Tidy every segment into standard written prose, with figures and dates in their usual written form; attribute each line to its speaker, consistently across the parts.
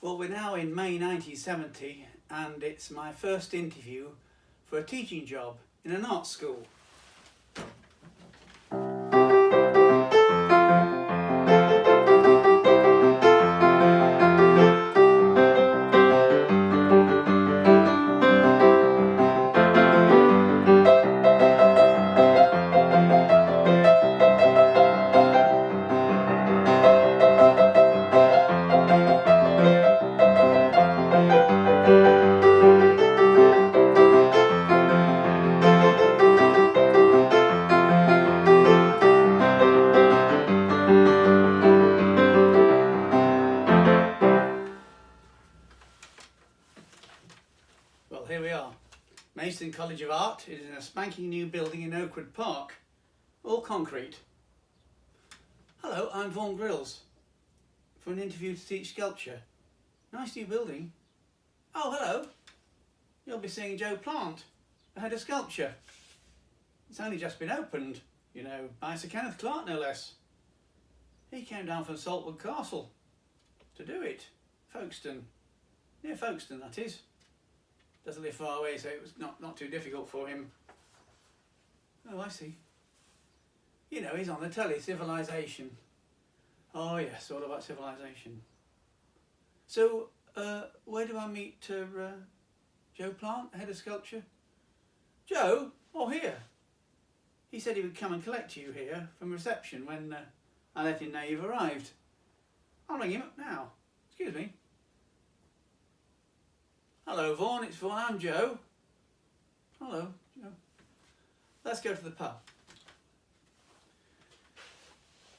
Speaker 1: Well, we're now in May 1970 and it's my first interview for a teaching job in an art school. Well, here we are. Maidstone College of Art is in a spanking new building in Oakwood Park, all concrete. Hello, I'm Vaughan Grills for an interview to teach sculpture. Nice new building. Oh, hello. You'll be seeing Joe Plant, the head of sculpture. It's only just been opened, you know, by Sir Kenneth Clark, no less. He came down from Saltwood Castle to do it. Folkestone. Near Folkestone, that is. Doesn't live far away, so it was not too difficult for him. Oh, I see. You know, he's on the telly, Civilization. Oh yes, all about civilization. So, where do I meet Joe Plant, head of sculpture? Joe? Oh, here. He said he would come and collect you here from reception when I let him know you've arrived. I'll ring him up now. Excuse me. Hello, Vaughan. It's Vaughan. I'm Joe. Hello, Joe. Let's go to the pub.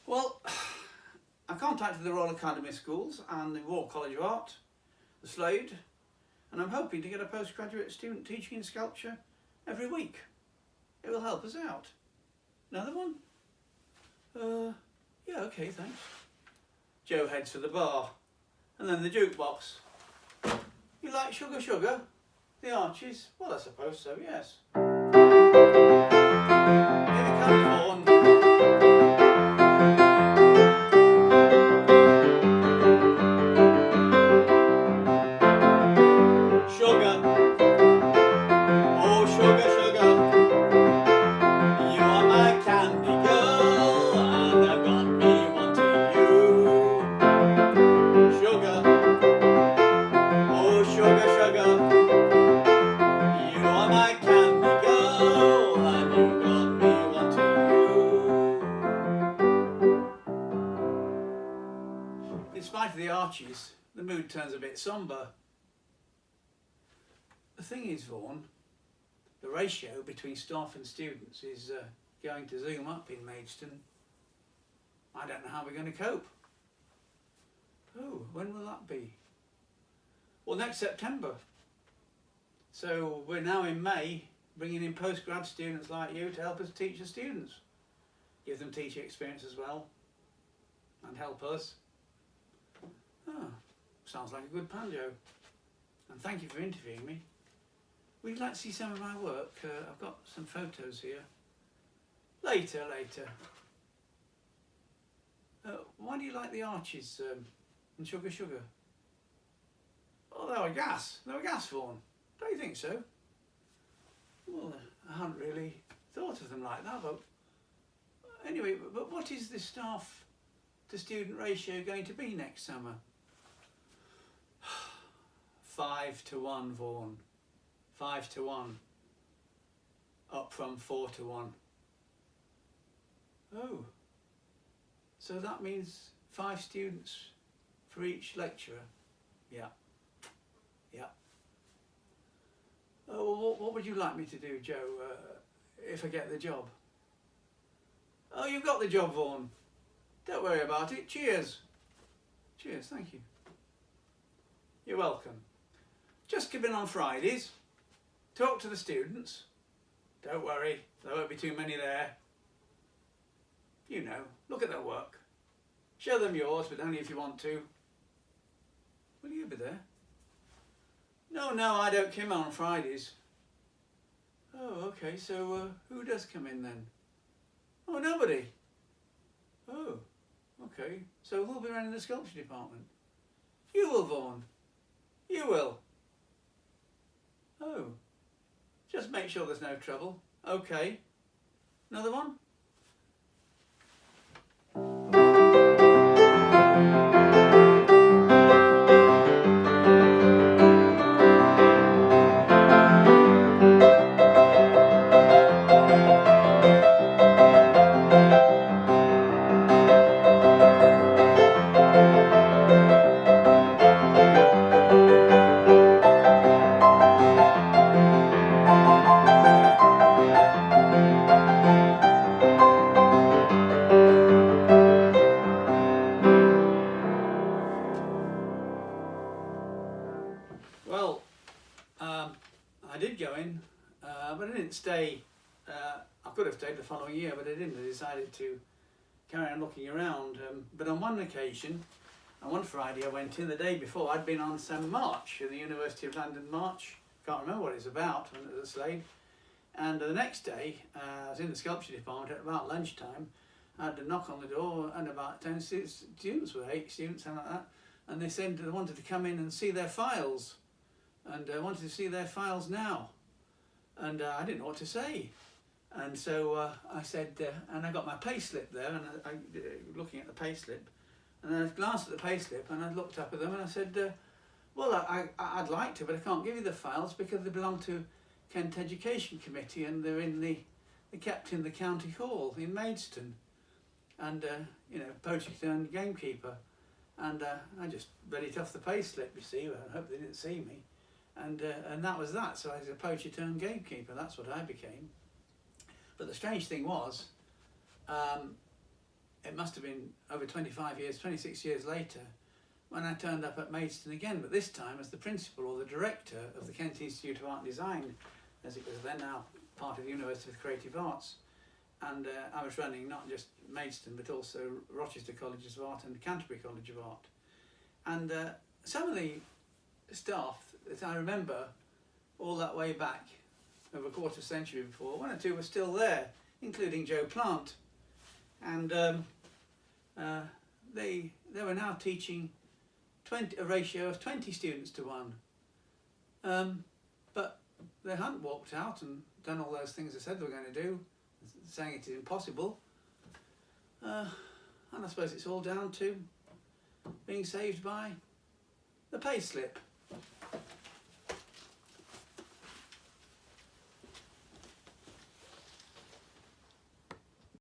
Speaker 1: Well, I contacted the Royal Academy of Schools and the Royal College of Art, the Slade, and I'm hoping to get a postgraduate student teaching in sculpture every week. It will help us out. Another one? Yeah, okay, thanks. Joe heads for the bar, and then the jukebox. You like Sugar Sugar? The Archies? Well, I suppose so, yes. Here it comes, Vaughan. Sugar. Oh, sugar, sugar. You are my candy girl, and I've got me wanting you. Sugar. Oh, sugar, sugar. You are my candy girl, and you got me wanting you. In spite of the Archies, the mood turns a bit sombre. The thing is, Vaughan, the ratio between staff and students is going to zoom up in Maidstone. I don't know how we're going to cope. Oh, when will that be? Well, next September. So we're now in May, bringing in postgrad students like you to help us teach the students. Give them teaching experience as well, and help us. Ah, sounds like a good plan, Joe. And thank you for interviewing me. Would you like to see some of my work? I've got some photos here. Later. Why do you like the Archies and Sugar Sugar? Oh, they were gas, Vaughan. Don't you think so? Well, I hadn't really thought of them like that, but anyway, but what is the staff to student ratio going to be next summer? 5 to 1, Vaughan. 5 to 1. Up from 4 to 1. Oh. So that means 5 students for each lecturer? Yeah. Oh, well, what would you like me to do, Joe, if I get the job? Oh, you've got the job, Vaughan. Don't worry about it. Cheers. Cheers, thank you. You're welcome. Just come in on Fridays. Talk to the students. Don't worry, there won't be too many there. You know, look at their work. Show them yours, but only if you want to. Will you be there? No, I don't come on Fridays. Oh, okay, so who does come in then? Oh, nobody. Oh, okay. So who'll be running the sculpture department? You will, Vaughan. You will. Oh, just make sure there's no trouble. Okay. Another one? Well, I did go in, but I didn't stay. I could have stayed the following year, but I didn't. I decided to carry on looking around. But on one occasion, on one Friday, I went in the day before. I'd been on some march in the University of London march. Can't remember what it was about when it was a slave. And the next day, I was in the sculpture department at about lunchtime. I had to knock on the door, and about 10 students were 8 students, something like that. And they said they wanted to come in and see their files. And I wanted to see their files now, and I didn't know what to say, and so I said, and I got my payslip there, and I looking at the payslip, and I glanced at the payslip, and I looked up at them, and I said, well, I'd like to, but I can't give you the files because they belong to Kent Education Committee, and they're kept in the county hall in Maidstone, and you know, poacher turned gamekeeper, and I just read it off the payslip. You see, I hope they didn't see me. And that was that. So I was a poacher turned gamekeeper. That's what I became. But the strange thing was, it must have been over 25 years, 26 years later, when I turned up at Maidstone again, but this time as the principal or the director of the Kent Institute of Art and Design, as it was then, now part of the University of Creative Arts. And I was running not just Maidstone, but also Rochester Colleges of Art and Canterbury College of Art. And some of the staff that I remember all that way back, over a quarter century before, one or two were still there, including Joe Plant. And they were now teaching a ratio of 20 students to 1. But they hadn't walked out and done all those things they said they were going to do, saying it is impossible. And I suppose it's all down to being saved by the payslip.